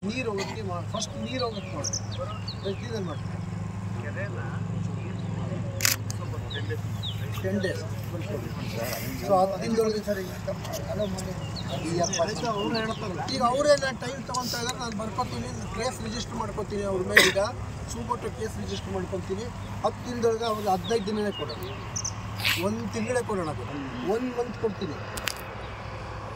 ನೀರು ಹೋಗಿ ಫಸ್ಟ್ ನೀರು ಹೋಗಕ್ಕೆ ಮಾಡಿ ಪ್ರತಿದಿನ ಮಾಡ್ತೀವಿ 10 days ಸೊ 10 ದಿನದೊಳಗೆ ಸರ್ ಈಗ ಅವರೇ ನಾನು ಟೈಮ್ ತೊಗೊತಾ ಇದ್ದಾರೆ. ನಾನು ಬರ್ಕೊತೀನಿ, ಕೇಸ್ ರಿಜಿಸ್ಟರ್ ಮಾಡ್ಕೊತೀನಿ ಅವ್ರ ಮೇಲೆ. ಈಗ ಸುಮೋಟೋ ಕೇಸ್ ರಿಜಿಸ್ಟರ್ ಮಾಡ್ಕೊತೀನಿ. 10 ದಿನದೊಳಗೆ ಅವ್ರಿಗೆ 15 ದಿನನೇ ಕೊಡೋಣ, 1 ತಿಂಗಳೇ ಕೊಡೋಣ, 1 ಮಂತ್ ಕೊಡ್ತೀನಿ.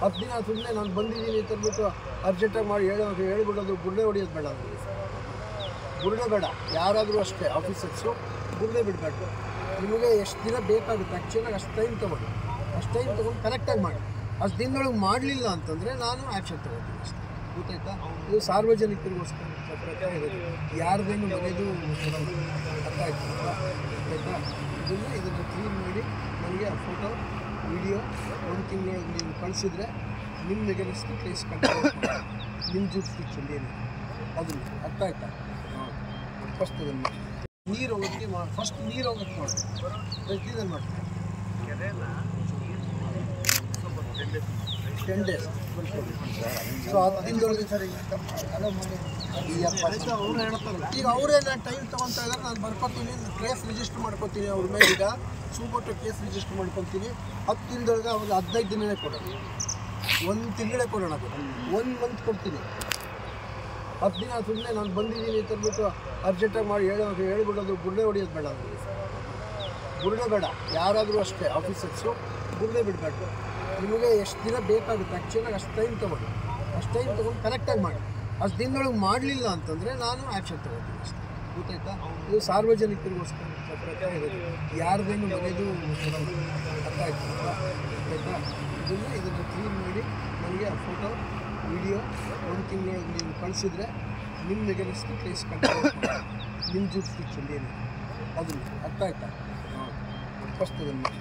10 ದಿನ ಸುಮ್ಮನೆ ನಾನು ಬಂದಿದ್ದೀನಿ ಅಂತ ಅಂದ್ಬಿಟ್ಟು ಅರ್ಜೆಂಟಾಗಿ ಮಾಡಿ ಹೇಳ್ಬಿಡೋದು, ಬುರ್ಡೆ ಹೊಡಿಯೋದು ಬೇಡ. ಬುರ್ಡೆ ಬೇಡ, ಯಾರಾದರೂ ಅಷ್ಟೇ ಆಫೀಸರ್ಸು ಬುರ್ಡೆ ಬಿಡಬೇಡ. ನಿಮಗೆ ಎಷ್ಟು ದಿನ ಬೇಕಾಗುತ್ತೆ ಆ್ಯಕ್ಚುಲಾಗಿ ಅಷ್ಟು ಟೈಮ್ ತೊಗೊಂಡು ಕರೆಕ್ಟಾಗಿ ಮಾಡಿ. ಅಷ್ಟು ದಿನದೊಳಗೆ ಮಾಡಲಿಲ್ಲ ಅಂತಂದರೆ ನಾನು ಆ್ಯಕ್ಷನ್ ತೊಗೊಳ್ತೀನಿ ಅಷ್ಟೇ. ಗೊತ್ತಾಯ್ತಾ? ಇದು ಸಾರ್ವಜನಿಕರಿಗೋಸ್ಕರ ಪ್ರಕಾರ ಇರೋದು, ಯಾರ್ದೇನು ಮನೆಯದು ಅರ್ಥ ಆಯ್ತು. ಗೊತ್ತಾಯ್ತಾ? ಇದನ್ನು ಕ್ಲೀನ್ ಮಾಡಿ ನನಗೆ ಆ ಫೋಟೋ ವಿಡಿಯೋ 1 ತಿಂಗಳೊಳಗೆ ನೀವು ಕಳಿಸಿದ್ರೆ ನಿಮ್ಮ ಎಗೇನ್ಸ್ಟ್ ಕೇಸ್ ಕಂಟ್ರೋಲ್ ನಿಮ್ಮ ಜೂರಿಸ್ಡಿಕ್ಷನ್ ಏನಿದೆ ಅದನ್ನು. ಅರ್ಥ ಆಯ್ತಾ? ಫಸ್ಟ್ ಅದನ್ನು ನೀರು ಹೋಗಿ ಫಸ್ಟ್ ನೀರು ಹೋಗಕ್ಕೆ ಮಾಡಿ ಪ್ರತಿದಿನ ಮಾಡ್ತೀವಿ 10 days ಸೊ 10 ದಿನದೊಳಗೆ ಸರ್ ಈಗ ಅವರೇ ನಾನು ಟೈಮ್ ತೊಗೊತಾ ಇದ್ದಾರೆ. ನಾನು ಬರ್ಕೊತೀನಿ, ಕೇಸ್ ರಿಜಿಸ್ಟರ್ ಮಾಡ್ಕೊತೀನಿ ಅವ್ರ ಮೇಲೆ. ಈಗ ಸುಮೋಟೋ ಕೇಸ್ ರಿಜಿಸ್ಟರ್ ಮಾಡ್ಕೊತೀನಿ. 10 ದಿನದೊಳಗೆ ಅವ್ರಿಗೆ 15 ದಿನನೇ ಕೊಡೋಣ, 1 ತಿಂಗಳೇ ಕೊಡೋಣ, 1 ಮಂತ್ ಕೊಡ್ತೀನಿ. 10 ದಿನ ಸುಮ್ಮನೆ ನಾನು ಬಂದಿದ್ದೀನಿ ಅಂತ ಅಂದ್ಬಿಟ್ಟು ಅರ್ಜೆಂಟಾಗಿ ಮಾಡಿ ಹೇಳ್ಬಿಡೋದು, ಬುರ್ಡೆ ಹೊಡಿಯೋದು ಬೇಡ. ಬುರ್ಡೆ ಬೇಡ, ಯಾರಾದರೂ ಅಷ್ಟೇ ಆಫೀಸರ್ಸು ಬುರ್ಡೆ ಬಿಡಬೇಡ. ನಿಮಗೆ ಎಷ್ಟು ದಿನ ಬೇಕಾಗುತ್ತೆ ಆ್ಯಕ್ಚುಲಾಗಿ ಅಷ್ಟು ಟೈಮ್ ತೊಗೊಂಡು ಕರೆಕ್ಟಾಗಿ ಮಾಡಿ. ಅಷ್ಟು ದಿನದೊಳಗೆ ಮಾಡಲಿಲ್ಲ ಅಂತಂದರೆ ನಾನು ಆ್ಯಕ್ಷನ್ ತೊಗೊಳ್ತೀನಿ ಅಷ್ಟೇ. ಗೊತ್ತಾಯ್ತಾ? ಇದು ಸಾರ್ವಜನಿಕರಿಗೋಸ್ಕರ ಪ್ರಕಾರ ಇರೋದು, ಯಾರ್ದೇನು ಮನೆಯದು ಅರ್ಥ ಆಯ್ತು. ಗೊತ್ತಾಯ್ತಾ? ಇದನ್ನು ಕ್ಲೀನ್ ಮಾಡಿ ನನಗೆ ಆ ಫೋಟೋ ವಿಡಿಯೋ 1 ತಿಂಗಳೊಳಗೆ ನೀವು ಕಳಿಸಿದ್ರೆ ನಿಮ್ಮ ಎಗೇನ್ಸ್ಟ್ ಕೇಸ್ ಕಂಟ್ರೋಲ್ ನಿಮ್ಮ ಜೂರಿಸ್ಡಿಕ್ಷನ್ ಏನಿದೆ ಅದನ್ನು. ಅರ್ಥ ಆಯ್ತಾ? ಫಸ್ಟ್ ಅದನ್ನು